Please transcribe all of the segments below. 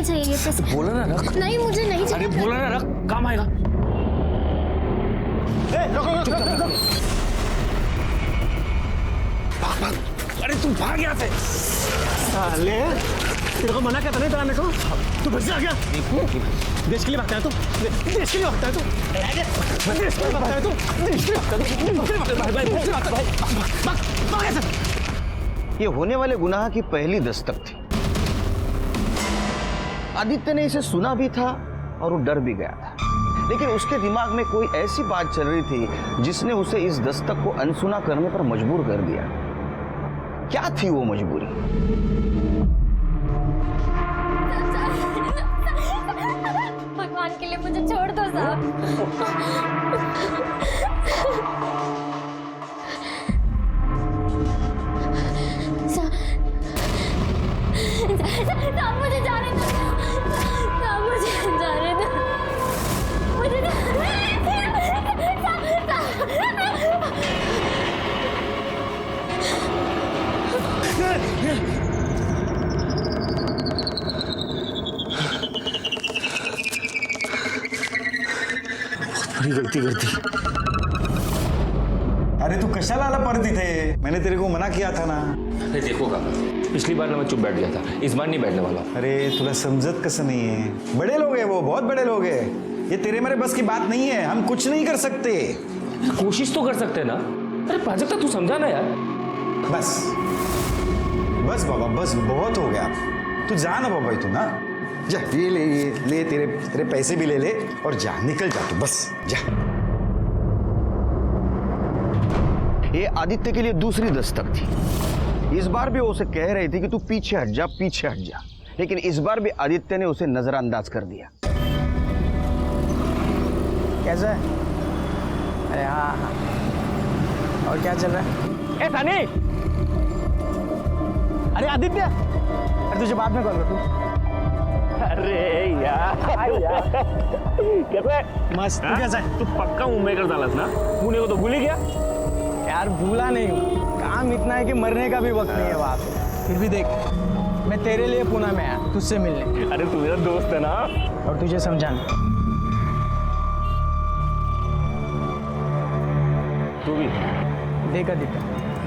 नहीं चाहिए ये पैसे। बोला ना रख। नहीं मुझे नहीं चाहिए। अरे बोला ना रख, काम आएगा। अरे तू भाग यहाँ से। साले तेरे को मना करता नहीं था को, तू फिर से आ गया। देश के लिए भागता है तू, देश के लिए भागता है तू, देश के लिए भागता है तू, देश के लिए भागता है तू। ये होने वाले गुनाह की पहली दस्तक थी। आदित्य ने इसे सुना भी था और वो डर भी गया था, लेकिन उसके दिमाग में कोई ऐसी बात चल रही थी जिसने उसे इस दस्तक को अनसुना करने पर मजबूर कर दिया। क्या थी वो मजबूरी? भगवान के लिए मुझे छोड़ दो साहब। साहब मुझे जाने दो, साहब मुझे जाने दो, मुझे बड़ी गलती कर दी। अरे तू कशाला आला परत इथे? मैंने तेरे को मना किया था ना। अरे देखो काका, पिछली बार ना मैं चुप बैठ गया था, इस बार नहीं बैठने वाला। अरे तुला समझत कसं नहीं है? बड़े लोग हैं वो, बहुत बड़े लोग हैं। ये तेरे मेरे बस की बात नहीं है, हम कुछ नहीं कर सकते। कोशिश तो कर सकते हैं ना। अरे प्राजक्ता तू समझा ना यार। बस बस बाबा, बस बहुत हो गया। तू जा ना बाबा, तू ना जा, ये ले तेरे पैसे भी ले ले और जा, निकल जा तू, बस जा। ये आदित्य के लिए दूसरी दस्तक थी। इस बार भी वो उसे कह रही थी कि तू पीछे हट जा, पीछे हट जा, लेकिन इस बार भी आदित्य ने उसे नजरअंदाज कर दिया। कैसा है? अरे हाँ, और क्या चल रहा है? ए थाने, अरे आदित्य, अरे तुझे बाद में कॉल कर तू। अरे यार कैसा है? मस्त। तू कैसा है? तू पक्का मुंबई कर डालस ना? पुणे को तो भूल ही गया यार भूला नहीं हूँ, काम इतना है कि मरने का भी वक्त नहीं है वहाँ पे। फिर भी देख, मैं तेरे लिए पुणे में आया तुझसे मिलने। अरे तू मेरा दोस्त है ना, और तुझे समझाने। तू भी देख आदित्य,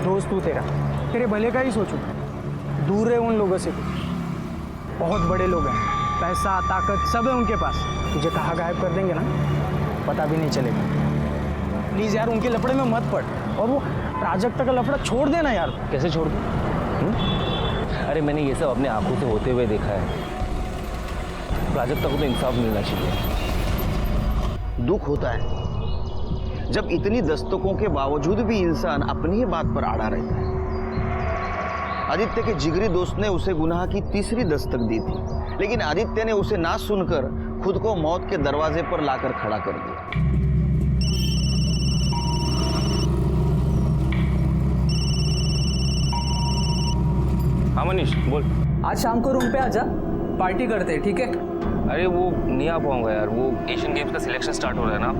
दोस्त तू तेरे भले का ही सोचू। दूर रहे उन लोगों से, बहुत बड़े लोग हैं, पैसा ताकत सब है उनके पास। तुझे कहाँ गायब कर देंगे ना, पता भी नहीं चलेगा। प्लीज यार उनके लफड़े में मत पड़, और वो प्राजक्ता का लफड़ा छोड़ देना यार। कैसे छोड़ दूं? अरे मैंने ये सब अपने आंखों से होते हुए देखा है। प्राजक्ता को तो इंसाफ मिलना चाहिए। दुख होता है जब इतनी दस्तकों के बावजूद भी इंसान अपनी ही बात पर अड़ा रहता है। आदित्य के जिगरी दोस्त ने उसे गुनाह की तीसरी दस्तक दी थी, लेकिन आदित्य ने उसे ना सुनकर खुद को मौत के दरवाजे पर लाकर खड़ा कर दिया। हाँ मनीष बोल। आज शाम को रूम पे आजा, पार्टी करते हैं, ठीक है? अरे वो नहीं आ पाऊंगा यार, वो एशियन गेम्स का सिलेक्शन स्टार्ट हो रहा है ना,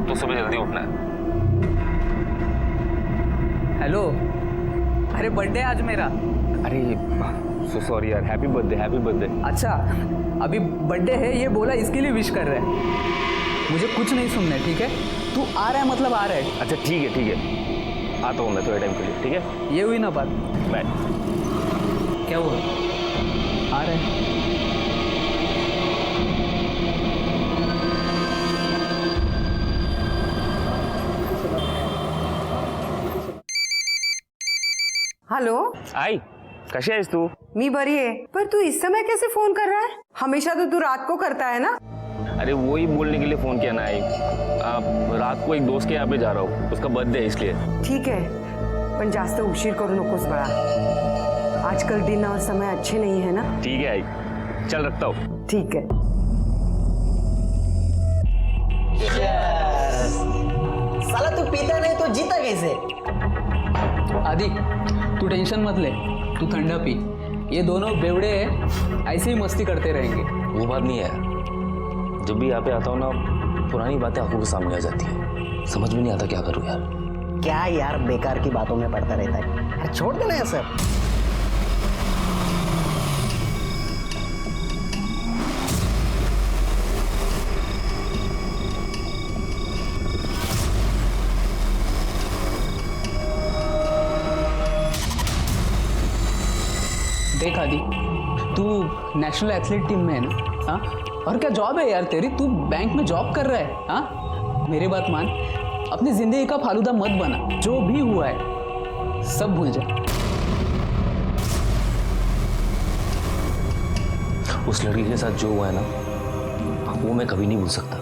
तो सुबह जल्दी उठना है। हेलो, अरे बर्थडे आज मेरा। अरे सो सॉरी यार, हैप्पी बर्थडे, हैप्पी बर्थडे। अच्छा, अभी बर्थडे है ये बोला, इसके लिए विश कर रहे हैं। मुझे कुछ नहीं सुनना है, ठीक है? तू आ रहा है मतलब आ रहा है। अच्छा ठीक है, ठीक है, आता हूँ मैं थोड़े टाइम के लिए, ठीक है? ये हुई ना बात। बाय। क्या हुआ? आ रहे हैं। हॅलो, आई कशी आहेस तू? मी बरी आहे, पर तू इस समय कैसे फोन कर रहा है? हमेशा तो तू रात को करता है ना। अरे वो ही बोलने के लिए फोन किया ना आई। रात को एक दोस्त के यहाँ पे जा रहा हूँ, उसका बर्थडे है इसलिए। ठीक है, पण जास्त उशीर करू नकोस बड़ा। आजकल दिन और समय अच्छे नहीं है ना। ठीक है आई, चल रखता हूँ। ठीक है। साला तू पीता नहीं तो जीता कैसे? आदि तू टेंशन मत ले, तू ठंडा पी। ये दोनों बेवड़े हैं, ऐसे ही मस्ती करते रहेंगे। वो बात नहीं है, जब भी यहाँ पे आता हूँ ना, पुरानी बातें आंखों के सामने आ जाती हैं, समझ में नहीं आता क्या करूँ यार। क्या यार बेकार की बातों में पड़ता रहता है यार, छोड़ देना है सब। देख आदि, तू नेशनल एथलीट टीम में है ना? हाँ, और क्या जॉब है यार तेरी? तू बैंक में जॉब कर रहा है? हाँ, मेरी बात मान, अपनी जिंदगी का फालूदा मत बना। जो भी हुआ है सब भूल जा। उस लड़की के साथ जो हुआ है ना, वो मैं कभी नहीं भूल सकता।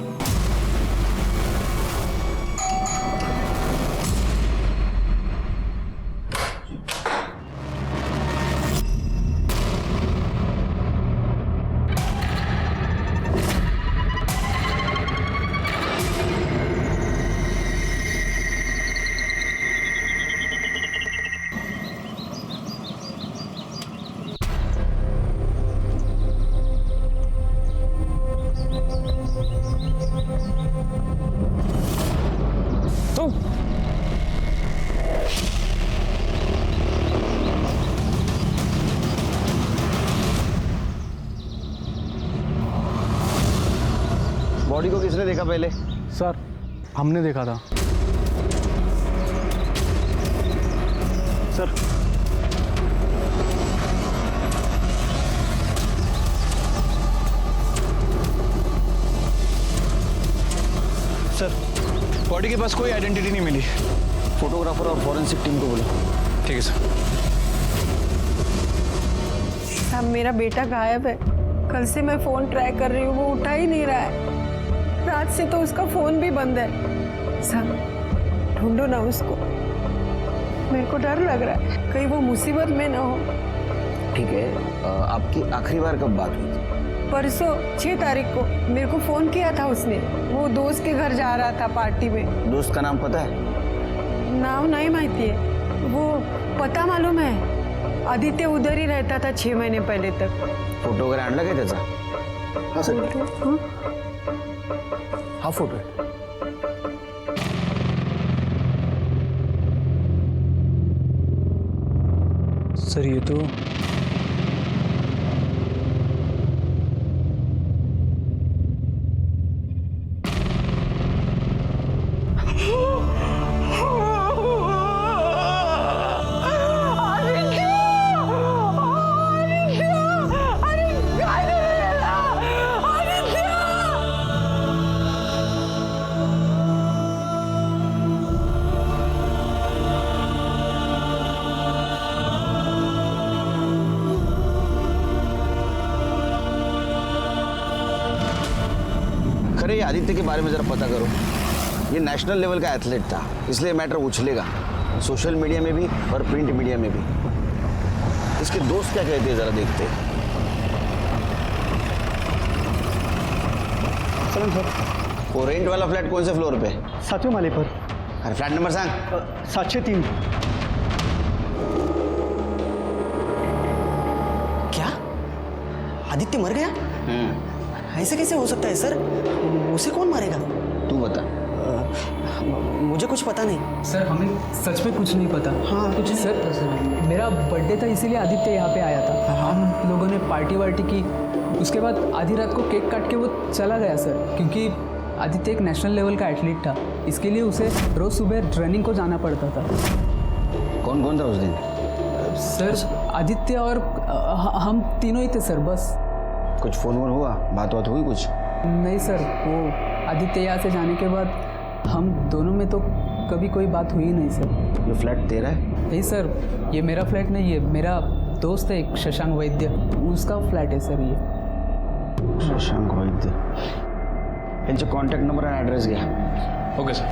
बॉडी को किसने देखा पहले? सर हमने देखा था। सर सर बॉडी के पास कोई आइडेंटिटी नहीं मिली। फोटोग्राफर और फॉरेंसिक टीम को बोलो। ठीक है सर। साहब मेरा बेटा गायब है। कल से मैं फ़ोन ट्राई कर रही हूँ, वो उठा ही नहीं रहा है। रात से तो उसका फ़ोन भी बंद है। साहब ढूंढो ना उसको, मेरे को डर लग रहा है कहीं वो मुसीबत में ना हो। ठीक है, आपकी आखिरी बार कब बात हुई थी? परसों 6 तारीख को मेरे को फ़ोन किया था उसने। वो दोस्त के घर जा रहा था पार्टी में। दोस्त का नाम पता है? नाम नहीं माहिती है, वो पता मालूम है। आदित्य उधर ही रहता था 6 महीने पहले तक। फोटो वगैरह आणला काय त्याचा? हाँ सर, हाँ? हा फोटो है। सर ये तो खरे ये आदित्य के बारे में जरा पता करो। ये नेशनल लेवल का एथलीट था, इसलिए मैटर उछलेगा सोशल मीडिया में भी और प्रिंट मीडिया में भी। इसके दोस्त क्या कहते हैं जरा देखते हैं। चलो सर। वो रेंट वाला फ्लैट कौन से फ्लोर पे? 7वें माले पर। अरे फ्लैट नंबर सांग। 703। क्या आदित्य मर गया? ऐसे कैसे हो सकता है सर? उसे कौन मारेगा? तू बता। मुझे कुछ पता नहीं सर, हमें सच में कुछ नहीं पता। हाँ, कुछ नहीं सर, मेरा बर्थडे था इसीलिए आदित्य यहाँ पे आया था। हम लोगों ने पार्टी वार्टी की, उसके बाद आधी रात को केक काट के वो चला गया सर। क्योंकि आदित्य एक नेशनल लेवल का एथलीट था, इसके लिए उसे रोज़ सुबह ट्रेनिंग को जाना पड़ता था। कौन कौन था उस दिन? सर आदित्य और हम तीनों ही थे सर, बस। कुछ फोन वोन हुआ, बात बात हुई कुछ? नहीं सर, वो आदित्य यहाँ से जाने के बाद हम दोनों में तो कभी कोई बात हुई नहीं सर। ये फ्लैट तेरा है? नहीं सर, ये मेरा फ्लैट नहीं है, मेरा दोस्त है एक शशांक वैद्य, उसका फ्लैट है सर ये। शशांक वैद्य। यांचे कॉन्टॅक्ट नंबर आणि ॲड्रेस घ्या। Okay sir.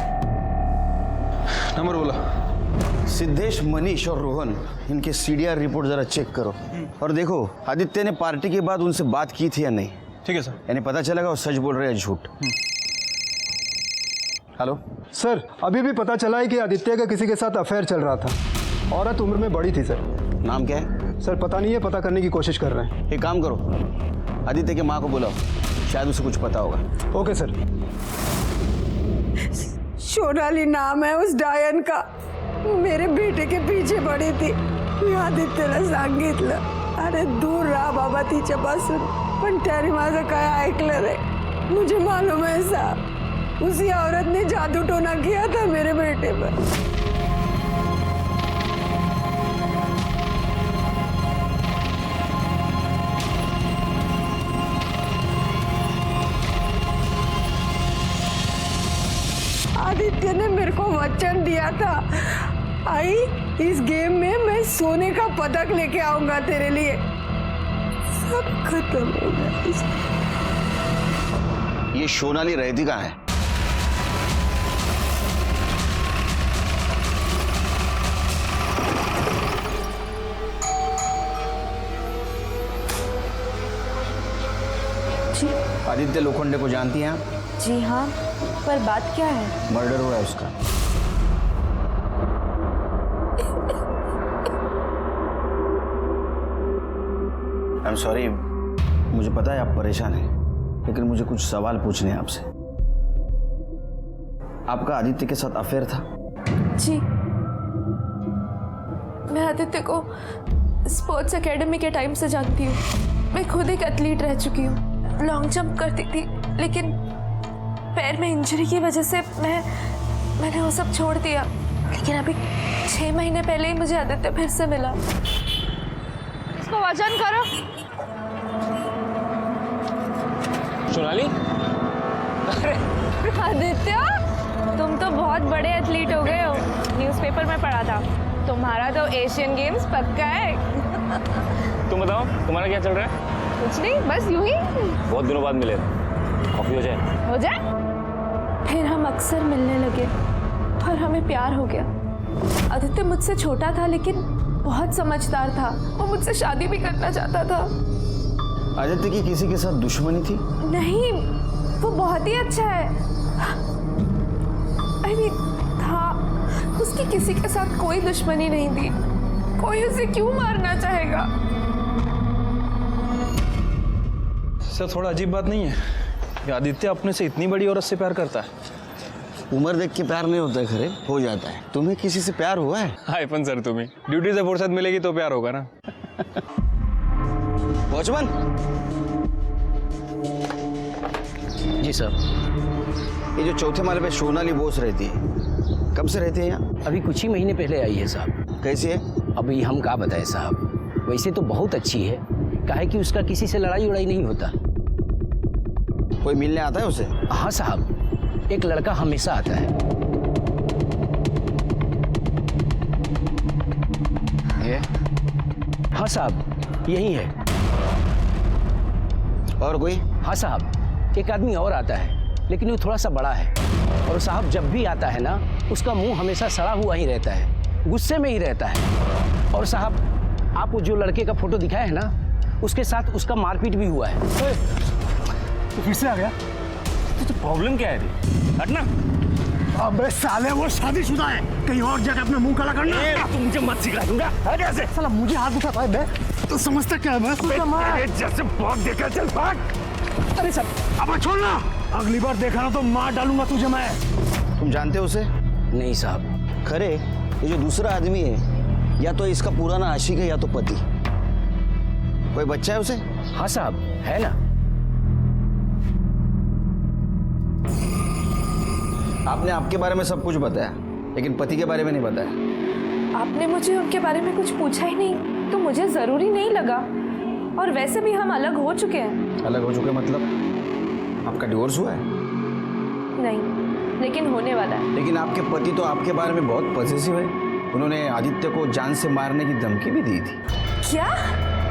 नंबर बोला। सिद्धेश, मनीष और रोहन, इनके सीडीआर रिपोर्ट जरा चेक करो और देखो आदित्य ने पार्टी के बाद उनसे बात की थी या नहीं। ठीक है सर। यानी पता चलेगा वो सच बोल रहे हैं या झूठ। हेलो सर, अभी भी पता चला है कि आदित्य का किसी के साथ अफेयर चल रहा था। औरत उम्र में बड़ी थी सर। नाम क्या है? सर पता नहीं है, पता करने की कोशिश कर रहे हैं। एक काम करो, आदित्य के माँ को बुलाओ, शायद उसे कुछ पता होगा। Okay sir. सोनाली नाम है उस डायन का। मेरे बेटे के पीछे पड़ी थी। मी आदित्यला सांगितलं, अरे दूर रहा बाबा तिच्यापासून, पण त्याने माझं काय ऐकलं रे। मुझे मालूम है साहब, उसी औरत ने जादू टोना किया था मेरे बेटे पर। आदित्य ने मेरे को वचन दिया था, आई इस गेम में मैं सोने का पदक लेके आऊंगा तेरे लिए। सब खत्म हो गया। ये सोनाली रहती कहाँ है? जी आदित्य लोखंडे को जानती हैं आप? जी हाँ, पर बात क्या है? मर्डर हुआ है उसका। आई एम सॉरी, मुझे पता है आप परेशान हैं, लेकिन मुझे कुछ सवाल पूछने हैं आपसे। आपका आदित्य के साथ अफेयर था? जी, मैं आदित्य को स्पोर्ट्स एकेडमी के टाइम से जानती हूँ। मैं खुद एक एथलीट रह चुकी हूँ, लॉन्ग जंप करती थी, लेकिन पैर में इंजरी की वजह से मैंने वो सब छोड़ दिया। लेकिन अभी 6 महीने पहले ही मुझे आदित्य फिर से मिला। इसको वजन करो। सोनाली, आदित्य, तुम तो बहुत बड़े एथलीट हो गए हो। न्यूज़पेपर में पढ़ा था तुम्हारा तो एशियन गेम्स पक्का है। तुम बताओ तुम्हारा क्या चल रहा है? कुछ नहीं, बस यूं ही। बहुत दिनों बाद मिले, कॉफी हो जाए? हो जाए। फिर हम अक्सर मिलने लगे और हमें प्यार हो गया। आदित्य मुझसे छोटा था लेकिन बहुत समझदार था। वो मुझसे शादी भी करना चाहता था। आदित्य की किसी के साथ दुश्मनी थी? नहीं, वो बहुत ही अच्छा है। I mean, था, उसकी किसी के साथ कोई दुश्मनी नहीं थी। कोई उसे क्यों मारना चाहेगा? सर थोड़ा अजीब बात नहीं है कि आदित्य अपने से इतनी बड़ी औरत से प्यार करता है? उम्र देख के प्यार नहीं होता है, खरे हो जाता है। तुम्हें किसी से प्यार हुआ है? हाय पण सर, तुम्हें ड्यूटी से फुर्सत मिलेगी तो प्यार होगा ना। वॉचमैन जी सर। ये जो चौथे माले पे सोनाली बोस रहती है, कब से रहती है यहाँ? अभी कुछ ही महीने पहले आई है साहब। कैसी है? अभी हम क्या बताएं साहब, वैसे तो बहुत अच्छी है। काहे कि उसका किसी से लड़ाई उड़ाई नहीं होता। कोई मिलने आता है उसे? हाँ साहब, एक लड़का हमेशा आता है। ये? हाँ साहब, यही है। और कोई? हाँ साहब, एक आदमी और आता है, लेकिन वो थोड़ा सा बड़ा है। और साहब जब भी आता है ना, उसका मुंह हमेशा सड़ा हुआ ही रहता है, गुस्से में ही रहता है। और साहब आप वो जो लड़के का फोटो दिखाया है ना, उसके साथ उसका मारपीट भी हुआ है। तो फिर से आ गया? तो प्रॉब्लम क्या है? हटना। अबे साले, वो शादीशुदा है, कहीं और जाकर अपना मुंह काला करना। तुम मुझे मत सिखा दूंगा। हट ऐसे। साला मुझे हाथ उठाता है बे, तो समझता क्या है बे? जैसे बहुत देखा, चल भाग। अरे सर, अब छोड़ना, अगली बार देखा ना तो मार डालूंगा तुझे मैं। तुम जानते हो उसे? नहीं साहब। खरे ये जो दूसरा आदमी है, या तो इसका पुराना आशिक है या तो पति। कोई बच्चा है उसे? हाँ साहब, है ना। आपने आपके बारे में सब कुछ बताया, लेकिन पति के बारे में नहीं बताया। आपने मुझे उनके बारे में कुछ पूछा ही नहीं, तो मुझे जरूरी नहीं लगा। और वैसे भी हम अलग हो चुके हैं। अलग हो चुके मतलब? आपका डिवोर्स हुआ है? नहीं, लेकिन होने वाला है। लेकिन आपके पति तो आपके बारे में बहुत पॉजिटिव है। उन्होंने आदित्य को जान से मारने की धमकी भी दी थी। क्या?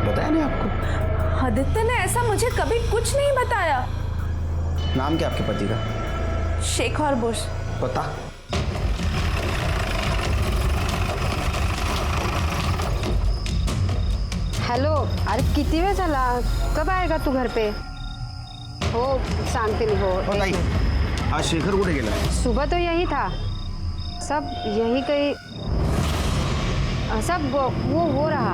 बताया नहीं आपको? आदित्य ने ऐसा मुझे कभी कुछ नहीं बताया। नाम क्या आपके पति का? शेखर बुश। पता? हॅलो, अरे किती वेळ झाला, कब आएगा तू घर पे? हो सांगते मी। हो नहीं, आज शेखर कुठे गेला? सुबह तो यही था, सब यही कहीं सब वो हो रहा।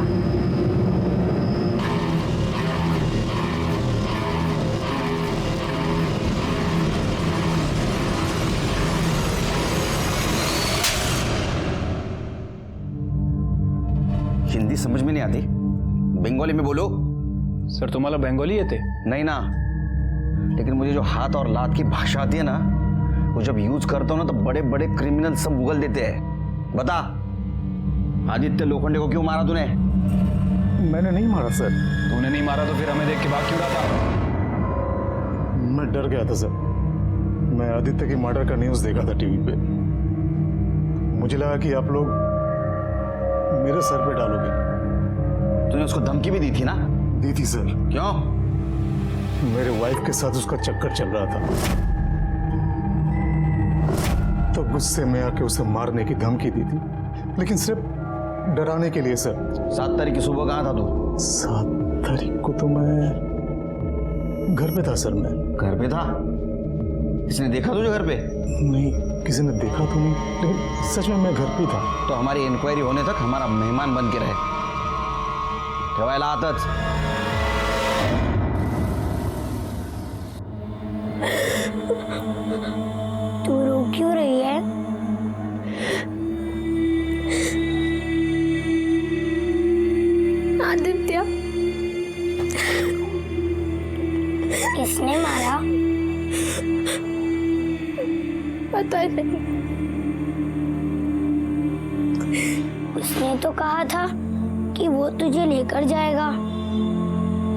हिंदी समझ में नहीं आती, बंगाली में बोलो। सर तुम्हाला बंगाली येते? नहीं ना, लेकिन मुझे जो हाथ और लात की भाषा आती है ना, वो जब यूज करता हूं ना तो बड़े बड़े क्रिमिनल सब उगल देते हैं। बता, आदित्य लोखंडे को क्यों मारा तूने? मैंने नहीं मारा सर। तूने नहीं मारा तो फिर हमें देख के भाग क्यों रहा था? मैं डर गया था सर। मैं आदित्य की मर्डर का न्यूज़ देखा था टीवी पे। मुझे लगा कि आप लोग मेरे सर पे डालोगे। तूने उसको धमकी भी दी थी ना? दी थी सर। क्यों? मेरे वाइफ के साथ उसका चक्कर चल रहा था, तो गुस्से में आके उसे मारने की धमकी दी थी, लेकिन सिर्फ डराने के लिए सर। 7 तारीख की सुबह कहाँ था तू? 7 तारीख को तो मैं घर पे था सर। मैं घर पे था? किसी ने देखा तुझे घर पे? नहीं, किसी ने देखा तो नहीं, लेकिन सच में मैं घर पे था। तो हमारी इंक्वायरी होने तक हमारा मेहमान बन के रहे। ठेवायला आताच। तू रो क्यों रही है? आदित्य, किसने मारा? पता नहीं। उसने तो कहा था कि वो तुझे लेकर जाएगा।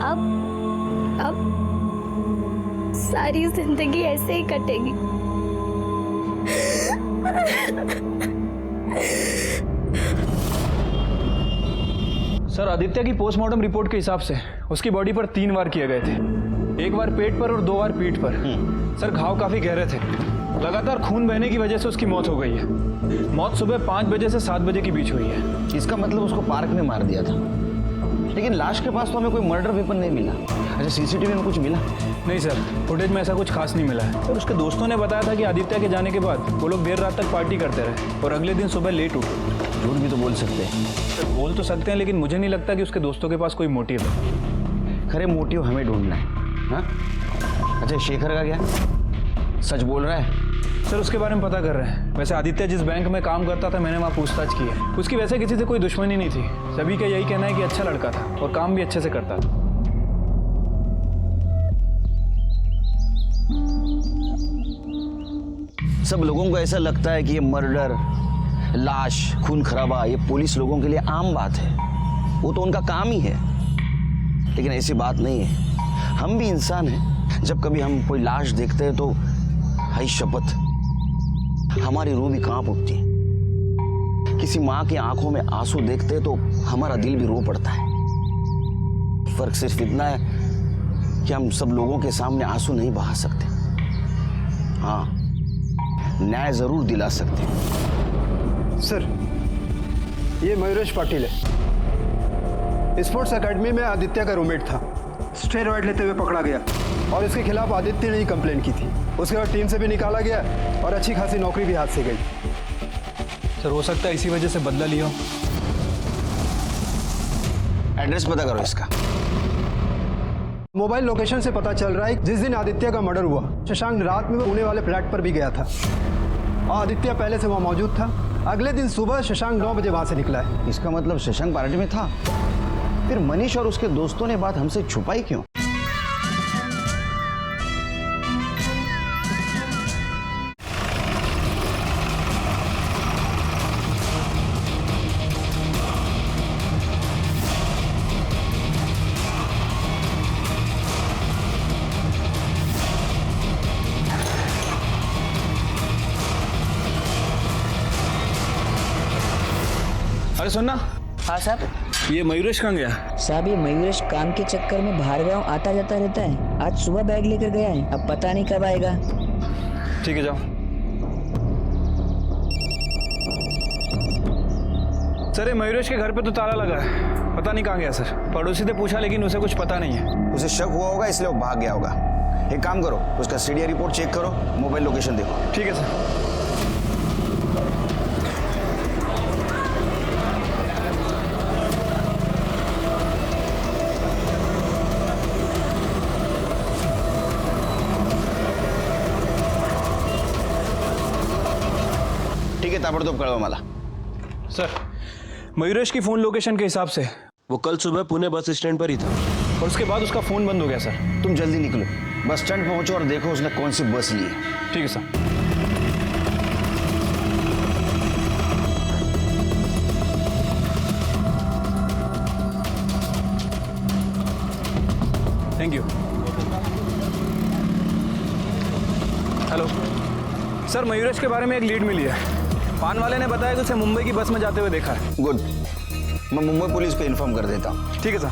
अब सारी जिंदगी ऐसे ही कटेगी। सर, आदित्य की पोस्टमार्टम रिपोर्ट के हिसाब से उसकी बॉडी पर 3 वार किए गए थे। 1 बार पेट पर और 2 बार पीठ पर। सर, घाव काफी गहरे थे। लगातार खून बहने की वजह से उसकी मौत हो गई है। मौत सुबह 5 बजे से 7 बजे के बीच हुई है। इसका मतलब उसको पार्क में मार दिया था, लेकिन लाश के पास तो हमें कोई मर्डर वेपन नहीं मिला। अच्छा, सीसीटीवी में कुछ मिला? नहीं सर, फुटेज में ऐसा कुछ खास नहीं मिला है। और उसके दोस्तों ने बताया था कि आदित्य के जाने के बाद वो लोग देर रात तक पार्टी करते रहे और अगले दिन सुबह लेट उठे। झूठ भी तो बोल सकते हैं। बोल तो सकते हैं, लेकिन मुझे नहीं लगता कि उसके दोस्तों के पास कोई मोटिव है। खरे मोटिव हमें ढूंढना है। हाँ? अच्छा, शेखर का क्या? सच बोल रहा है? सर, उसके बारे में पता कर रहे हैं। वैसे आदित्य जिस बैंक में काम करता था, मैंने वहाँ पूछताछ की है। उसकी वैसे किसी से कोई दुश्मनी नहीं थी। सभी का यही कहना है कि अच्छा लड़का था और काम भी अच्छे से करता था। सब लोगों को ऐसा लगता है कि ये मर्डर, लाश, खून खराबा ये पुलिस लोगों के लिए आम बात है। वो तो उनका काम ही है, लेकिन ऐसी बात नहीं है। हम भी इंसान हैं। जब कभी हम कोई लाश देखते हैं तो हाय शपथ, हमारी रूह भी कांप उठती है। किसी माँ की आंखों में आंसू देखते हैं तो हमारा दिल भी रो पड़ता है। फर्क सिर्फ इतना है कि हम सब लोगों के सामने आंसू नहीं बहा सकते। हाँ, न्याय जरूर दिला सकते हैं। सर, ये मयूरेश पाटिल है। स्पोर्ट्स एकेडमी में आदित्य का रूममेट था। स्टेरॉइड लेते हुए पकड़ा गया और इसके खिलाफ आदित्य ने ही कंप्लेन की थी। उसके बाद टीम से भी निकाला गया और अच्छी खासी नौकरी भी हाथ से गई। सर, हो सकता है इसी वजह से बदला लिया। एड्रेस पता करो इसका। मोबाइल लोकेशन से पता चल रहा है जिस दिन आदित्य का मर्डर हुआ, शशांक रात में पुणे वाले फ्लैट पर भी गया था और आदित्य पहले से वहां मौजूद था। अगले दिन सुबह शशांक 9 बजे वहां से निकला है। इसका मतलब शशांक पार्टी में था। फिर मनीष और उसके दोस्तों ने बात हमसे छुपाई क्यों? अरे सुनना। हाँ साहब। ये मयूरेश कहाँ गया? साहब, ये मयूरेश काम के चक्कर में बाहर गाँव आता जाता रहता है। आज सुबह बैग लेकर गया है, अब पता नहीं कब आएगा। ठीक है, जाओ। सर, ये मयूरेश के घर पे तो ताला लगा है, पता नहीं कहाँ गया सर। पड़ोसी से पूछा लेकिन उसे कुछ पता नहीं है। उसे शक हुआ होगा इसलिए वो भाग गया होगा। एक काम करो, उसका सीडीआर रिपोर्ट चेक करो, मोबाइल लोकेशन देखो। ठीक है सर। ठीक है, ताबड़तोब कळवा मला। सर, मयूरेश की फोन लोकेशन के हिसाब से वो कल सुबह पुणे बस स्टैंड पर ही था और उसके बाद उसका फोन बंद हो गया सर। तुम जल्दी निकलो, बस स्टैंड पहुंचो और देखो उसने कौन सी बस ली है। ठीक है sir. Thank you. Hello. Sir Mayuresh के बारे में एक लीड मिली है। पान वाले ने बताया कि उसे मुंबई की बस में जाते हुए देखा है। गुड, मैं मुंबई पुलिस पे इन्फॉर्म कर देता हूँ। ठीक है सर।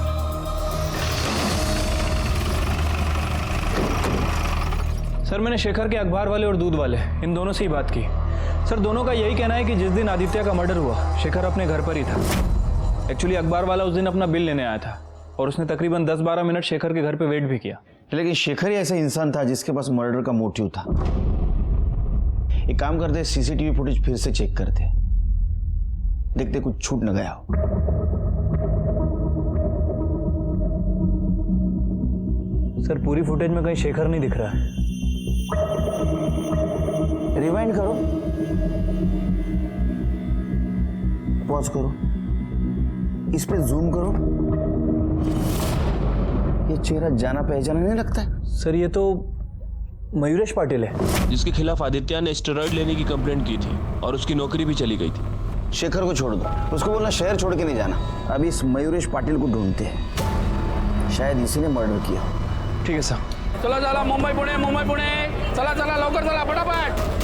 सर मैंने शेखर के अखबार वाले और दूध वाले इन दोनों से ही बात की। सर दोनों का यही कहना है कि जिस दिन आदित्य का मर्डर हुआ शेखर अपने घर पर ही था। एक्चुअली अखबार वाला उस दिन अपना बिल लेने आया था और उसने तकरीबन 10-12 मिनट शेखर के घर पे वेट भी किया। लेकिन शेखर ही ऐसा इंसान था जिसके पास मर्डर का मोटिव था। एक काम करते, सीसीटीवी फुटेज फिर से चेक करते, देखते कुछ छूट न गया हो। सर पूरी फुटेज में कहीं शेखर नहीं दिख रहा है। रिवाइंड करो, पॉज करो, इस पे जूम करो। ये चेहरा जाना पहचाना नहीं लगता है। सर ये तो मयूरेश पाटिल है जिसके खिलाफ आदित्य ने स्टेरॉइड लेने की कंप्लेंट की थी और उसकी नौकरी भी चली गई थी। शेखर को छोड़ दो, उसको बोलना शहर छोड़ के नहीं जाना। अभी इस मयूरेश पाटिल को ढूंढते हैं, शायद इसी ने मर्डर किया। ठीक है सर। चला चला मुंबई पुणे चला चला लवकर चला फटाफट।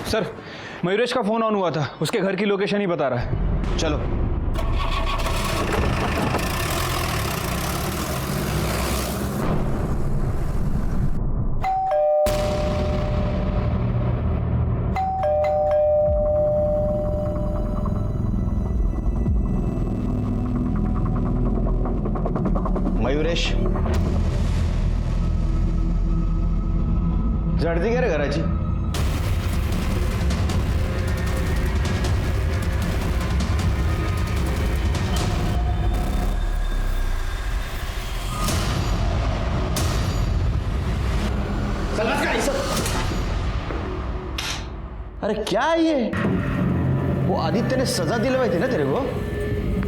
सर मयूरेश का फोन ऑन हुआ था, उसके घर की लोकेशन ही बता रहा है। चलो। मयूरेश झडती घे रे घराची। अरे क्या है ये? वो आदित्य ने सजा दिलवाई थी ना तेरे को,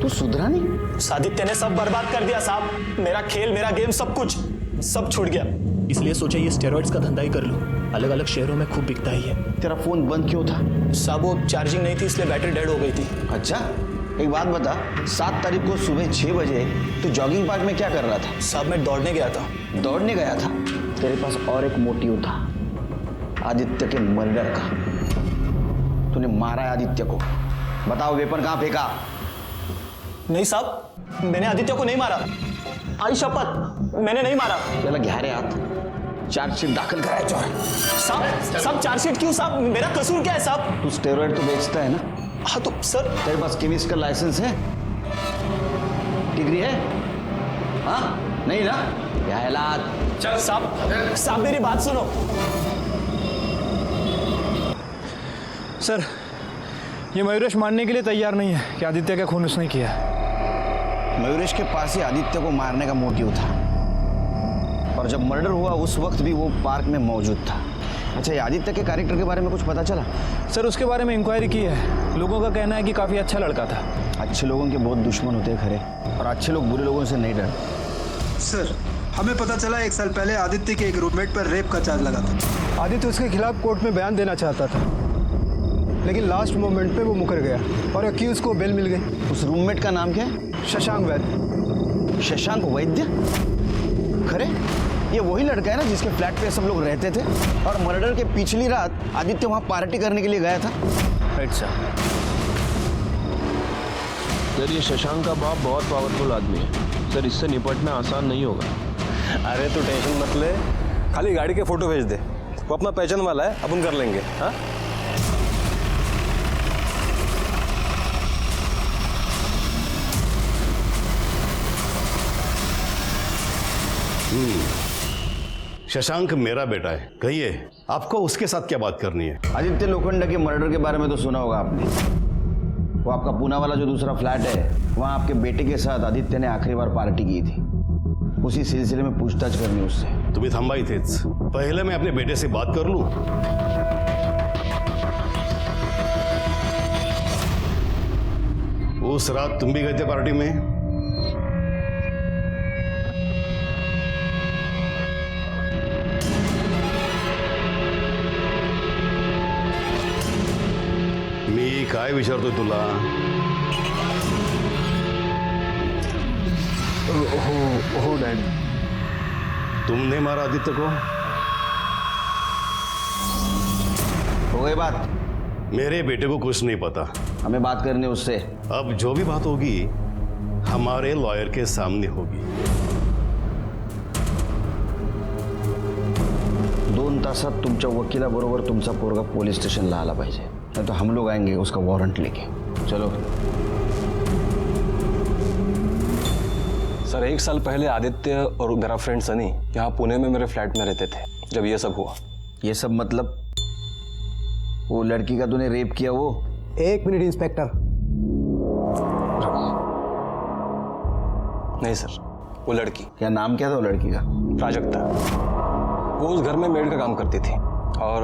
तू सुधरा नहीं? आदित्य ने सब बर्बाद कर दिया साहब। मेरा खेल, मेरा गेम, सब कुछ सब छूट गया। इसलिए सोचा ये स्टेरॉइड्स का धंधा ही कर लूं। अलग अलग शहरों में खूब बिकता ही है। तेरा फोन बंद क्यों था? साहब वो चार्जिंग नहीं थी इसलिए बैटरी डेड हो गई थी। अच्छा, एक बात बता, 7 तारीख को सुबह 6 बजे तू जॉगिंग पार्क में क्या कर रहा था? साहब मैं दौड़ने गया था। दौड़ने गया था? तेरे पास और एक मोटिव था, आदित्य के मर्डर का। तूने मारा है आदित्य को, बताओ वेपन कहाँ फेंका? नहीं साहब, मैंने आदित्य को नहीं मारा। आई शपथ, मैंने नहीं मारा। चला गहरे हाथ, चार्जशीट दाखिल कराया चोर। साहब चार्जशीट क्यों साहब? मेरा कसूर क्या है साहब? तू स्टेरॉइड तो बेचता है ना? हाँ तो सर। तेरे पास केमिस्ट का लाइसेंस है, डिग्री है? हाँ नहीं ना? क्या हालात? चल साहब मेरी बात सुनो। सर ये मयूरेश मानने के लिए तैयार नहीं है कि आदित्य का खून उसने किया। मयूरेश के पास ही आदित्य को मारने का मोटिव था और जब मर्डर हुआ उस वक्त भी वो पार्क में मौजूद था। अच्छा, ये आदित्य के कैरेक्टर के बारे में कुछ पता चला? सर उसके बारे में इंक्वायरी की है। लोगों का कहना है कि काफ़ी अच्छा लड़का था। अच्छे लोगों के बहुत दुश्मन होते हैं खरे, और अच्छे लोग बुरे लोगों से नहीं डरते। सर हमें पता चला 1 साल पहले आदित्य के एक रूममेट पर रेप का चार्ज लगा था। आदित्य उसके खिलाफ कोर्ट में बयान देना चाहता था, लेकिन लास्ट मोमेंट पे वो मुकर गया और अक्यूज को बेल मिल गई। उस रूममेट का नाम क्या है? शशांक वैद्य। शशांक वैद्य? खरे ये वही लड़का है ना जिसके फ्लैट पे सब लोग रहते थे और मर्डर के पिछली रात आदित्य वहां पार्टी करने के लिए गया था। अच्छा सर ये शशांक का बाप बहुत पावरफुल आदमी है सर, इससे निपटना आसान नहीं होगा। अरे तू टेंशन मत ले, खाली गाड़ी के फोटो भेज दे, वो अपना पहचान वाला है, अपन कर लेंगे। हाँ शशांक मेरा बेटा है, कहिए आपको उसके साथ क्या बात करनी है? आदित्य लोखंडा के मर्डर के बारे में तो सुना होगा आपने। वो आपका पूना वाला जो दूसरा फ्लैट है, वहाँ आपके बेटे के साथ आदित्य ने आखिरी बार पार्टी की थी। उसी सिलसिले में पूछताछ करनी उससे। तुम्ही थांबा इथेच, पहले मैं अपने बेटे से बात कर लूं। उस रात तुम भी गए थे पार्टी में? काय विचारतोय तुला? हो डैड। तुमने मारा आदित्य को? हो गई बात? मेरे बेटे को कुछ नहीं पता। हमें बात करनी उससे। अब जो भी बात होगी हमारे लॉयर के सामने होगी। 2 तासात तुमच्या वकिलाबरोबर तुमचा पोरगा पोलीस स्टेशनला आला पाहिजे, नहीं तो हम लोग आएंगे उसका वारंट लेके। चलो। सर 1 साल पहले आदित्य और मेरा फ्रेंड सनी यहाँ पुणे में मेरे फ्लैट में रहते थे जब ये सब हुआ। ये सब मतलब? वो लड़की का तूने रेप किया वो? 1 मिनट इंस्पेक्टर। नहीं सर, वो लड़की। क्या नाम क्या था वो लड़की का? प्राजक्ता। वो उस घर में मेड का काम करती थी और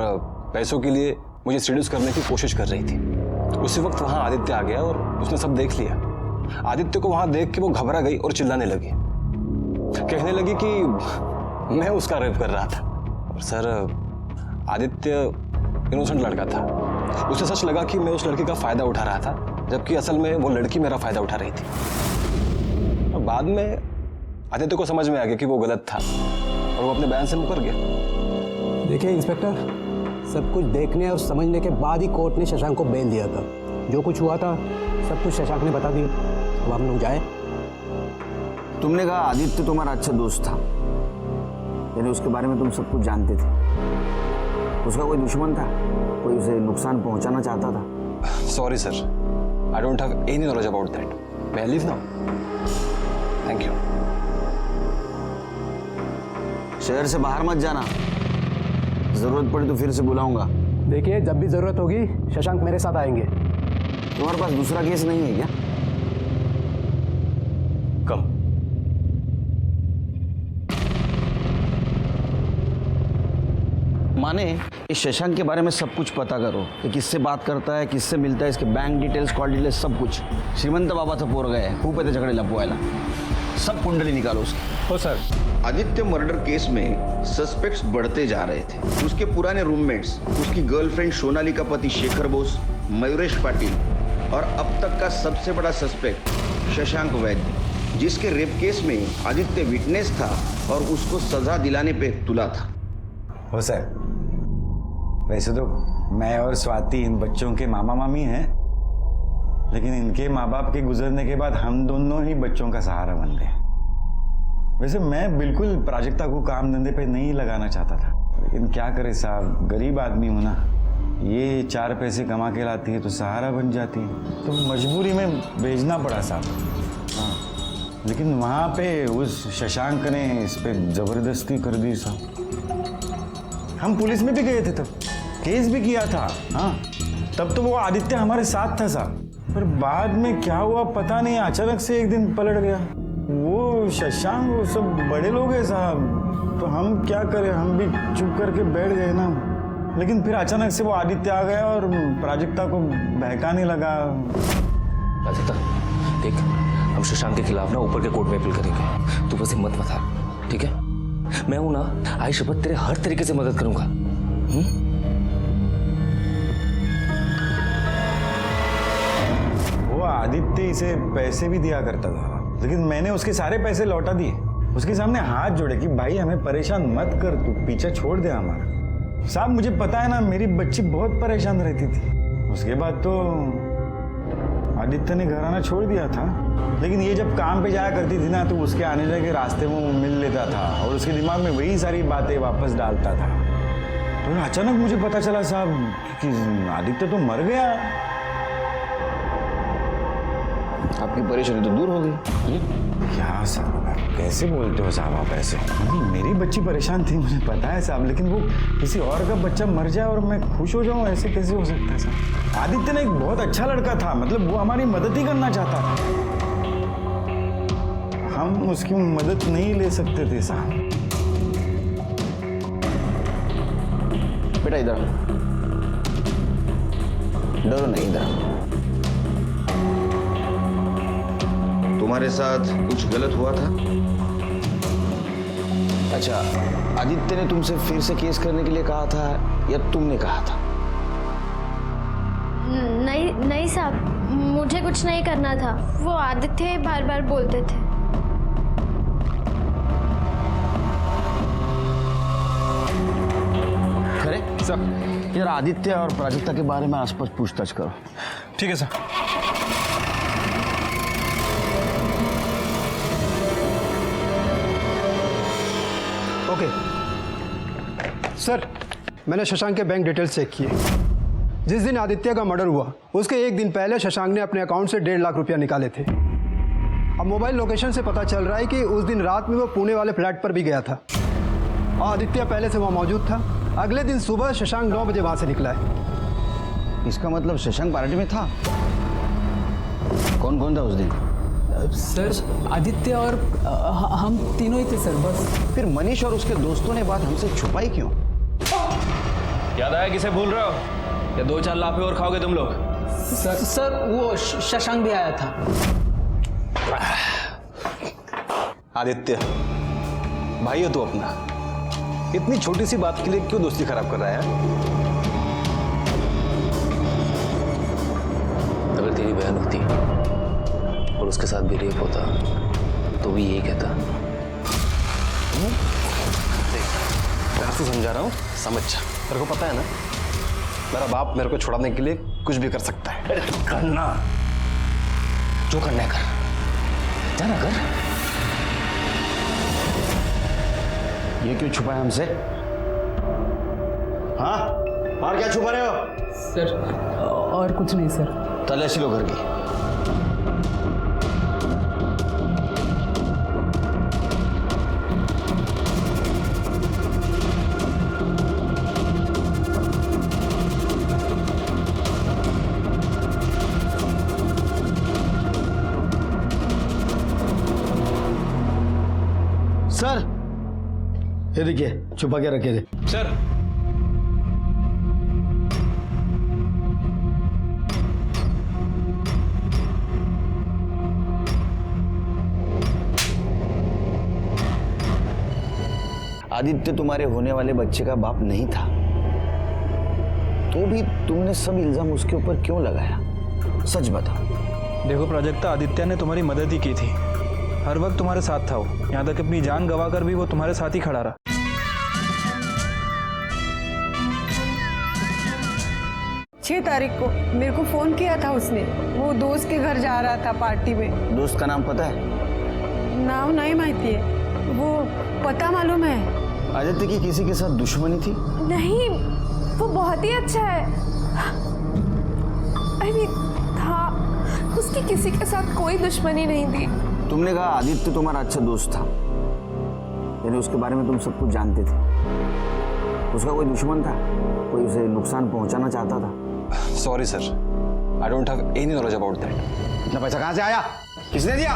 पैसों के लिए मुझे सीड्यूस करने की कोशिश कर रही थी। उसी वक्त वहाँ आदित्य आ गया और उसने सब देख लिया। आदित्य को वहाँ देख के वो घबरा गई और चिल्लाने लगी, कहने लगी कि मैं उसका रेप कर रहा था। और सर आदित्य इनोसेंट लड़का था, उसे सच लगा कि मैं उस लड़की का फायदा उठा रहा था, जबकि असल में वो लड़की मेरा फायदा उठा रही थी। और बाद में आदित्य को समझ में आ गया कि वो गलत था और वो अपने बयान से मुकर गया। देखिए इंस्पेक्टर, सब कुछ देखने और समझने के बाद ही कोर्ट ने शशांक को बेल दिया था। जो कुछ हुआ था सब कुछ शशांक ने बता दिया। अब हम लोग जाए। तुमने कहा आदित्य तुम्हारा अच्छा दोस्त था, यानी उसके बारे में तुम सब कुछ जानते थे। उसका कोई दुश्मन था? कोई उसे नुकसान पहुंचाना चाहता था? Sorry sir, I don't have any knowledge about that. May I leave now? Thank you. शहर से बाहर मत जाना, जरूरत पड़ी तो फिर से बुलाऊंगा। देखिए जब भी जरूरत होगी शशांक मेरे साथ आएंगे। तुम्हारे पास दूसरा केस नहीं है क्या? कम। माने इस शशांक के बारे में सब कुछ पता करो कि किससे बात करता है, किससे मिलता है, इसके बैंक डिटेल्स, कॉल डिटेल्स, सब कुछ। श्रीमंत बाबाचा पोरगा आहे, खूप आहे त्याच्याकडे लपवायला। सब कुंडली निकालो उसकी। हो सर। आदित्य मर्डर केस में सस्पेक्ट्स बढ़ते जा रहे थे। उसके पुराने रूममेट्स, उसकी गर्लफ्रेंड सोनाली का पति शेखर बोस, मयूरेश पाटिल और अब तक का सबसे बड़ा सस्पेक्ट शशांक वैद्य, जिसके रेप केस में आदित्य विटनेस था और उसको सजा दिलाने पे तुला था। हो सर, वैसे तो मैं और स्वाति इन बच्चों के मामा मामी हैं, लेकिन इनके माँ बाप के गुजरने के बाद हम दोनों ही बच्चों का सहारा बन गए। वैसे मैं बिल्कुल प्राजक्ता को काम धंधे पे नहीं लगाना चाहता था, लेकिन क्या करे साहब, गरीब आदमी हूं ना। ये 4 पैसे कमा के लाती है तो सहारा बन जाती है, तो मजबूरी में भेजना पड़ा साहब। हाँ, लेकिन वहाँ पे उस शशांक ने इस पे जबरदस्ती कर दी साहब। हम पुलिस में भी गए थे, तब केस भी किया था। हाँ, तब तो वो आदित्य हमारे साथ था साहब, पर बाद में क्या हुआ पता नहीं, अचानक से एक दिन पलट गया। वो शशांक, वो सब बड़े लोग हैं साहब, तो हम क्या करें, हम भी चुप करके बैठ गए ना। लेकिन फिर अचानक से वो आदित्य आ गया और प्राजक्ता को बहकाने लगा। प्राजक्ता देख, हम शशांक के खिलाफ ना ऊपर के कोर्ट में अपील करेंगे, तू बस हिम्मत मत हार, ठीक है? मैं हूं ना, आई शपथ तेरे हर तरीके से मदद करूंगा। वो आदित्य इसे पैसे भी दिया करता था, लेकिन मैंने उसके सारे पैसे लौटा दिए। उसके सामने हाथ जोड़े कि भाई हमें परेशान मत कर, तू पीछा छोड़ दे हमारा। साहब मुझे पता है ना, मेरी बच्ची बहुत परेशान रहती थी। उसके बाद तो आदित्य ने घर आना छोड़ दिया था, लेकिन ये जब काम पे जाया करती थी ना, तो उसके आने जाने के रास्ते में वो मिल लेता था और उसके दिमाग में वही सारी बातें वापस डालता था। तो अचानक मुझे पता चला साहब कि आदित्य तो मर गया। आपकी परेशानी तो दूर हो गई। क्या साहब, कैसे बोलते हो साहब आप ऐसे? मेरी बच्ची परेशान थी, मुझे पता है साहब, लेकिन वो किसी और का बच्चा मर जाए और मैं खुश हो जाऊं, ऐसे कैसे हो सकता है साहब? आदित्य ने एक बहुत अच्छा लड़का था, मतलब वो हमारी मदद ही करना चाहता था। हम उसकी मदद नहीं ले सकते थे साहब। बेटा इधर, डरो नहीं, इधर। तुम्हारे साथ कुछ गलत हुआ था? अच्छा, आदित्य ने तुमसे फिर से केस करने के लिए कहा था या तुमने कहा था? नहीं मुझे कुछ नहीं करना था, वो आदित्य बार बार बोलते थे। खरे सर, यार आदित्य और प्राजक्ता के बारे में आसपास पूछताछ करो। ठीक है सर। ओके सर, मैंने शशांक के बैंक डिटेल्स चेक किए। जिस दिन आदित्य का मर्डर हुआ उसके एक दिन पहले शशांक ने अपने अकाउंट से 1.5 लाख रुपया निकाले थे। अब मोबाइल लोकेशन से पता चल रहा है कि उस दिन रात में वो पुणे वाले फ्लैट पर भी गया था और आदित्य पहले से वहाँ मौजूद था। अगले दिन सुबह शशांक 9 बजे वहाँ से निकला है। इसका मतलब शशांक पार्टी में था। कौन कौन था उस दिन? सर आदित्य और हम तीनों ही थे सर, बस। फिर मनीष और उसके दोस्तों ने बात हमसे छुपाई क्यों? याद आया किसे भूल रहे हो, या 2-4 लाफे और खाओगे तुम लोग? सर वो शशांक भी आया था। आदित्य भाई है तू अपना, इतनी छोटी सी बात के लिए क्यों दोस्ती खराब कर रहा है? अगर तेरी बहन होती और उसके साथ भी रेप होता तो भी यही कहता। मैं आपको समझा रहा हूँ, समझ जा। तेरे को पता है ना, मेरा बाप मेरे को छुड़ाने के लिए कुछ भी कर सकता है। करना जो करना है कर, जाना कर। ये क्यों छुपाया हमसे? हाँ, और क्या छुपा रहे हो? सर और कुछ नहीं सर। तलाशी लो घर की। सर ये देखिए, छुपा के रखे थे। सर आदित्य तुम्हारे होने वाले बच्चे का बाप नहीं था, तो भी तुमने सब इल्जाम उसके ऊपर क्यों लगाया? सच बताओ। देखो प्राजक्ता, आदित्य ने तुम्हारी मदद ही की थी, हर वक्त तुम्हारे साथ था वो, यहाँ तक अपनी जान गवा कर भी वो तुम्हारे साथ ही खड़ा रहा। 6 तारीख को मेरे को फोन किया था उसने। वो दोस्त के घर जा रहा था पार्टी में। दोस्त का नाम पता है? नाम नहीं माहिती है, वो पता मालूम है। आदित्य की किसी के साथ दुश्मनी थी? नहीं, वो बहुत ही अच्छा है। आई मीन था, उसकी किसी के साथ कोई दुश्मनी नहीं थी। तुमने कहा आदित्य तुम्हारा अच्छा दोस्त था, यानी उसके बारे में तुम सब कुछ जानते थे। उसका कोई दुश्मन था, कोई उसे नुकसान पहुंचाना चाहता था? Sorry sir, I don't have any knowledge about that. इतना पैसा कहाँ से आया? किसने दिया?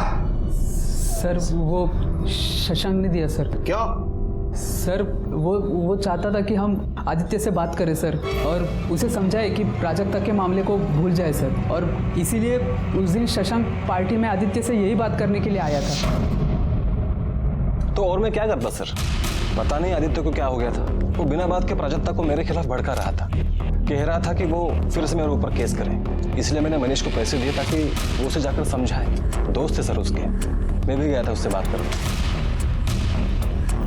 सर वो शशांक ने दिया सर। क्यों? सर वो चाहता था कि हम आदित्य से बात करें सर, और उसे समझाए कि प्राजक्ता के मामले को भूल जाए सर, और इसीलिए उस दिन शशांक पार्टी में आदित्य से यही बात करने के लिए आया था। तो और मैं क्या करता सर? पता नहीं आदित्य को क्या हो गया था, वो बिना बात के प्राजक्ता को मेरे खिलाफ भड़का रहा था, कह रहा था कि वो फिर से मेरे ऊपर केस करे। इसलिए मैंने मनीष को पैसे दिए ताकि वो उसे जाकर समझाए। दोस्त है सर उसके, मैं भी गया था उससे बात करने।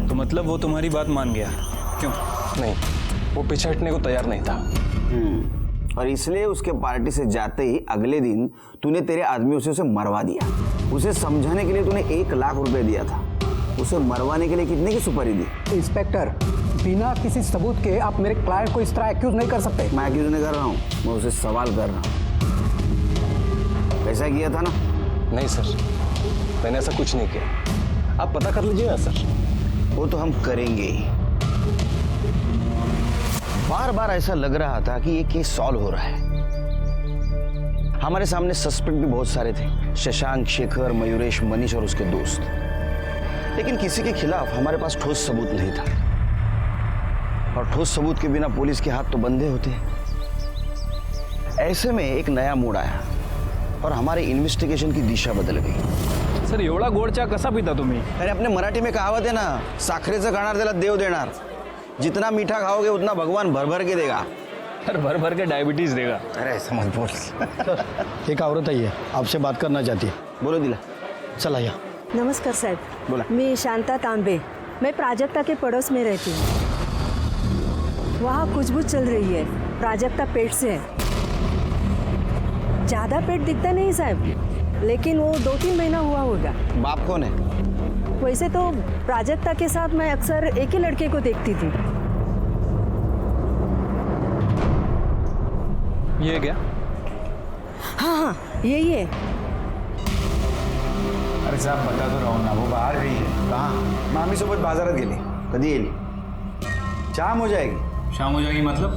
तो मतलब वो तुम्हारी बात मान गया? क्यों? नहीं, वो पीछे हटने को तैयार नहीं था। और इसलिए उसके पार्टी से जाते ही अगले दिन तूने तेरे आदमियों से उसे मरवा दिया। उसे समझाने के लिए तूने 1 लाख रुपए दिया था, उसे मरवाने के लिए कितने की सुपारी दी? इंस्पेक्टर, बिना किसी सबूत के आप मेरे क्लाइंट को इस तरह एक्यूज नहीं कर सकते। मैं एक्यूज नहीं कर रहा हूँ, मैं उसे सवाल कर रहा हूँ। ऐसा किया था ना? नहीं सर, मैंने ऐसा कुछ नहीं किया। आप पता कर लीजिए ना सर। वो तो हम करेंगे ही। बार बार ऐसा लग रहा था कि ये केस सॉल्व हो रहा है। हमारे सामने सस्पेक्ट भी बहुत सारे थे, शशांक, शेखर, मयूरेश, मनीष और उसके दोस्त, लेकिन किसी के खिलाफ हमारे पास ठोस सबूत नहीं था। और ठोस सबूत के बिना पुलिस के हाथ तो बंधे होते हैं। ऐसे में एक नया मूड आया और हमारे इन्वेस्टिगेशन की दिशा बदल गई। सर एवढा गोड चहा कसा पिता तुम्ही? अरे अपने मराठी में कहावत है ना, साखरेचं खाणार त्याला देव देणार। जितना मीठा खाओगे उतना भगवान भर भर के देगा। अरे भर भर के डायबिटीज देगा। अरे ऐसा मत बोल। एक औरत आई है, आपसे बात करना चाहती है। बोलो दिला। चल आया। नमस्कार साहब। बोला। मैं शांता तांबे, मैं प्राजक्ता के पड़ोस में रहती हूँ। वहाँ कुछ चल रही है, प्राजक्ता पेट से है। ज़्यादा पेट दिखता नहीं साहब, लेकिन वो 2-3 महीना हुआ होगा। बाप कौन है? वैसे तो प्राजक्ता के साथ मैं अक्सर एक ही लड़के को देखती थी। ये क्या? हाँ, यही है। अरे साहब बता तो रहा हूँ ना, वो बाहर गई है। कहाँ? मामी सोबत बाजारात गेली। कधी येईल? शाम हो जाएगी। शाम हो जाएगी मतलब?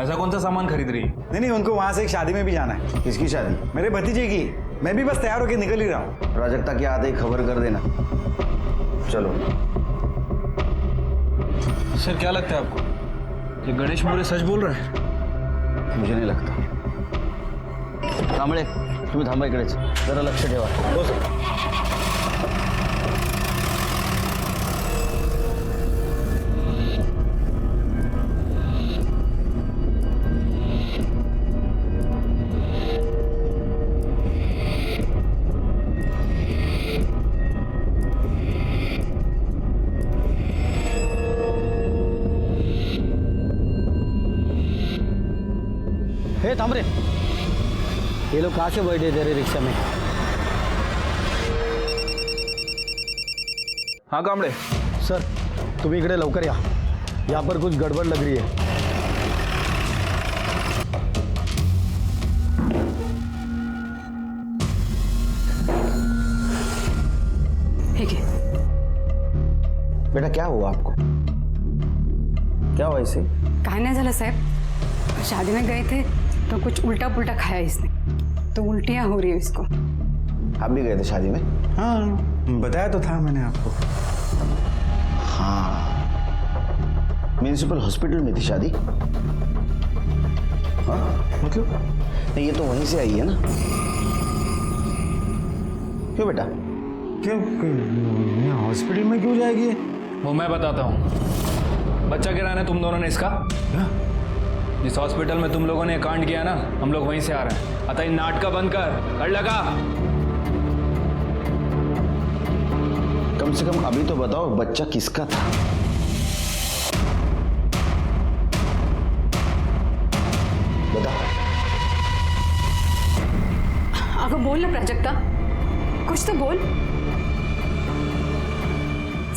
ऐसा कौन सा सामान खरीद रही है? नहीं, उनको वहाँ से एक शादी में भी जाना है। किसकी शादी? मेरे भतीजे की। मैं भी बस तैयार होकर निकल ही रहा हूँ। प्राजक्ता के आते ही खबर कर देना। चलो। सर क्या लगता है आपको, ये गणेश मोरे सच बोल रहे हैं? मुझे नहीं लगता। कांबळे, तुम्ही थांबा इकडेच, जरा लक्ष ठेवा। हो सर। हे थांब रे, ये लोग कहाँ से बैठे थे रे रिक्शा में? हाँ कांबळे। सर तुम्ही इकडे लवकर या, यहाँ पर कुछ गड़बड़ लग रही है। ठीक है। बेटा क्या हुआ आपको? क्या हुआ इसे? काय नाही झालं साहब, शादी में गए थे तो कुछ उल्टा पुल्टा खाया इसने, तो उल्टियाँ हो रही है इसको। आप भी गए थे शादी में? हाँ, बताया तो था मैंने आपको। हाँ, म्यूनिसिपल हॉस्पिटल में थी शादी। हाँ मतलब? नहीं, ये तो वहीं से आई है ना? क्यों बेटा? क्यों हॉस्पिटल में क्यों जाएगी? वो मैं बताता हूँ। बच्चा गिराना तुम दोनों ने इसका। जिस हॉस्पिटल में तुम लोगों ने कांड किया ना, हम लोग वहीं से आ रहे हैं। अतः इन नाटक बंद कर लगा। कम से कम अभी तो बताओ बच्चा किसका था? बता। अगं बोल ना प्राजक्ता, कुछ तो बोल।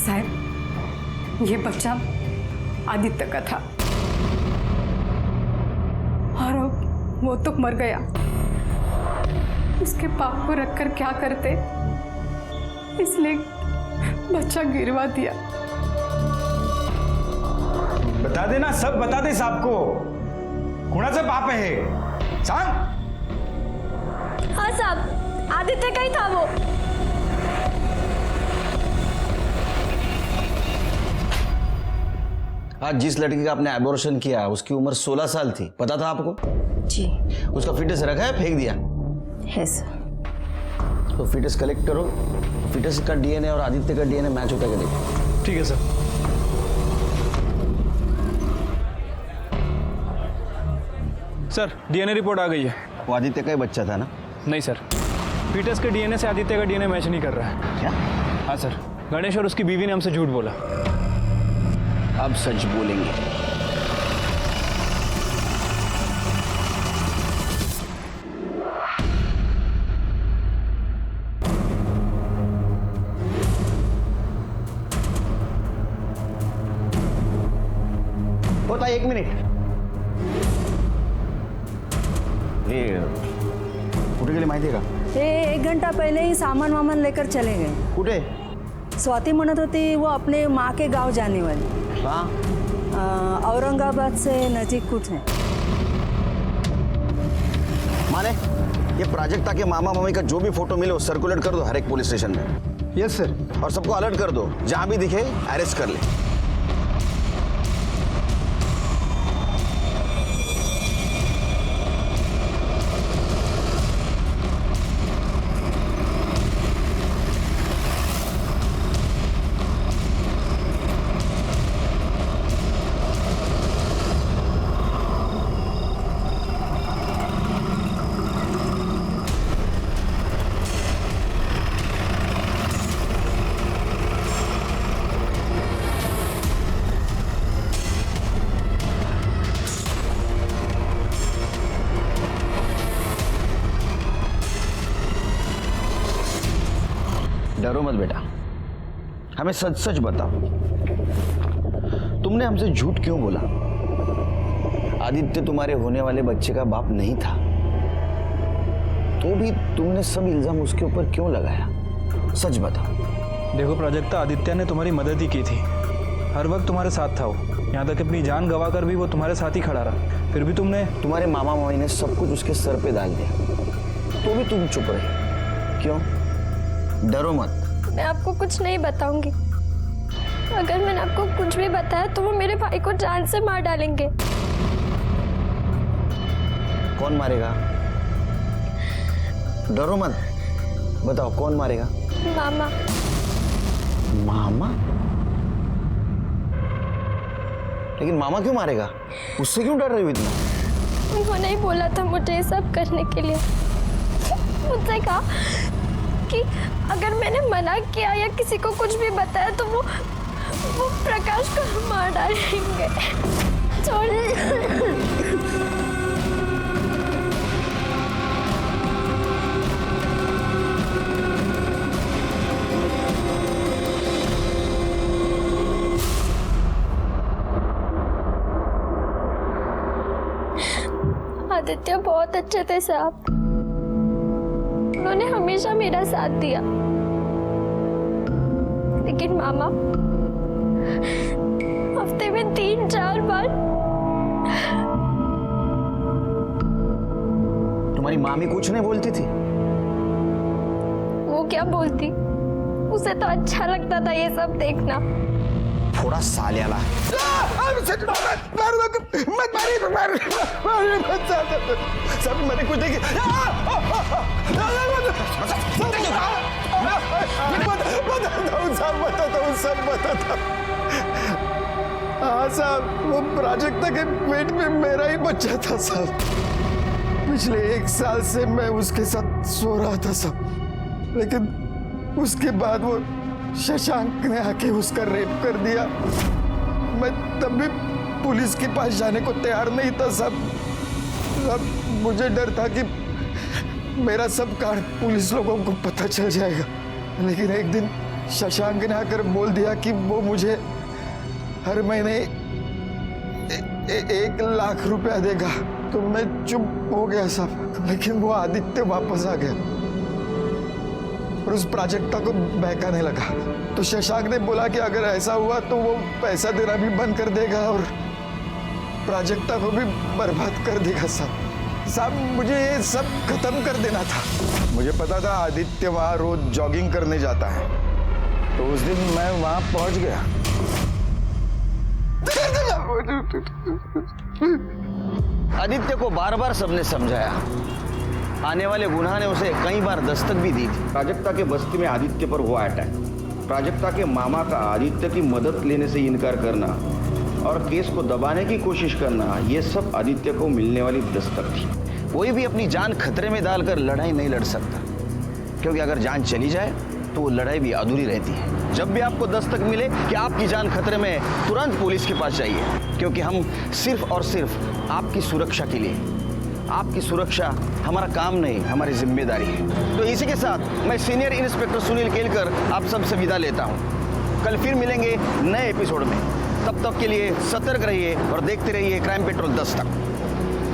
साहब, ये बच्चा आदित्य का था और वो तो मर गया। उसके पाप को रखकर क्या करते, इसलिए बच्चा गिरवा दिया। बता देना, सब बता दे साहब को। कुणाचं पाप है हे? सांग। हाँ साहब, आदित्य का ही था वो। आज जिस लड़की का आपने एबॉर्शन किया उसकी उम्र 16 साल थी, पता था आपको? जी। उसका फिटस रखा है, फेंक दिया है सर। तो फिटस कलेक्ट करो, फिटस का डीएनए और आदित्य का डीएनए मैच होता है क्या देखो। ठीक है सर। सर डीएनए रिपोर्ट आ गई है। वो आदित्य का ही बच्चा था ना? नहीं सर, फीटस के डीएनए से आदित्य का डीएनए मैच नहीं कर रहा है। क्या? हाँ सर, गणेश और उसकी बीवी ने हमसे झूठ बोला। अब सच बोलेंगे। होता 1 मिनिट। हे कुठे गेले माहिती आहे का? ते 1 घंटा पहले ही सामान वामान लेकर चले गए। कुठे? स्वाति म्हणत होती वो अपने माँ के गांव जाने वाली। कहाँ? औरंगाबाद से नजीक कुछ है। माने ये प्राजक्ता के मामा मामी का जो भी फोटो मिले वो सर्कुलेट कर दो हर एक पुलिस स्टेशन में। Yes sir. और सबको अलर्ट कर दो, जहां भी दिखे अरेस्ट कर ले। डरो मत बेटा, हमें सच सच बताओ, तुमने हमसे झूठ क्यों बोला? आदित्य तुम्हारे होने वाले बच्चे का बाप नहीं था, तो भी तुमने सब इल्जाम उसके ऊपर क्यों लगाया? सच बताओ। देखो प्राजक्ता, आदित्य ने तुम्हारी मदद ही की थी, हर वक्त तुम्हारे साथ था वो, यहाँ तक अपनी जान गवा कर भी वो तुम्हारे साथ ही खड़ा रहा, फिर भी तुमने तुम्हारे मामा मामी ने सब कुछ उसके सर पे डाल दिया, तो भी तुम चुप रहे क्यों? डरो मत। मैं आपको कुछ नहीं बताऊंगी, अगर मैंने आपको कुछ भी बताया तो वो मेरे भाई को जान से मार डालेंगे। कौन मारेगा? डरो मत, बताओ कौन मारेगा? मामा। मामा? लेकिन मामा क्यों मारेगा? उससे क्यों डर रही हो इतना? उन्होंने ही बोला था मुझे ये सब करने के लिए, मुझसे कहा कि अगर मैंने मना किया या किसी को कुछ भी बताया तो वो प्रकाश को मार डालेंगे। छोड़िए। आदित्य बहुत अच्छे थे साहब, उन्होंने हमेशा मेरा साथ दिया, लेकिन मामा हफ्ते में 3-4 बार। तुम्हारी मामी कुछ नहीं बोलती थी? वो क्या बोलती, उसे तो अच्छा लगता था ये सब देखना। थोड़ा सालियाला। सब मैंने कुछ देखी। सब बताता। हाँ साहब, वो प्राजक्ता के पेट में मेरा ही बच्चा था साहब। पिछले 1 साल से मैं उसके साथ सो रहा था साहब, लेकिन उसके बाद वो शशांक ने आके उसका रेप कर दिया। मैं तब भी पुलिस के पास जाने को तैयार नहीं था साहब। मुझे डर था कि मेरा सब कांड पुलिस लोगों को पता चल जाएगा, लेकिन एक दिन शशांक ने आकर बोल दिया कि वो मुझे हर महीने 1 लाख रुपया देगा। तो मैं चुप हो गया साहब, लेकिन वो आदित्य वापस आ गया और उस प्राजक्ता को बहकाने लगा। तो शशांक ने बोला कि अगर ऐसा हुआ तो वो पैसा देना भी बंद कर देगा और प्राजक्ता को भी बर्बाद कर देगा साहब। मुझे ये सब खत्म कर देना था। मुझे पता था आदित्य वहां रोज जॉगिंग करने जाता है, तो उस दिन मैं वहां पहुंच गया। आदित्य को बार बार सबने समझाया, आने वाले गुनाह ने उसे कई बार दस्तक भी दी थी। प्राजक्ता के बस्ती में आदित्य पर हुआ अटैक, प्राजक्ता के मामा का आदित्य की मदद लेने से इनकार करना और केस को दबाने की कोशिश करना, ये सब आदित्य को मिलने वाली दस्तक थी। कोई भी अपनी जान खतरे में डालकर लड़ाई नहीं लड़ सकता, क्योंकि अगर जान चली जाए तो वो लड़ाई भी अधूरी रहती है। जब भी आपको दस्तक मिले कि आपकी जान खतरे में, तुरंत पुलिस के पास जाइए, क्योंकि हम सिर्फ और सिर्फ आपकी सुरक्षा के लिए, आपकी सुरक्षा हमारा काम नहीं, हमारी जिम्मेदारी है। तो इसी के साथ मैं सीनियर इंस्पेक्टर सुनील केलकर आप सबसे विदा लेता हूँ। कल फिर मिलेंगे नए एपिसोड में, तब तक के लिए सतर्क रहिए और देखते रहिए क्राइम पेट्रोल 10 तक।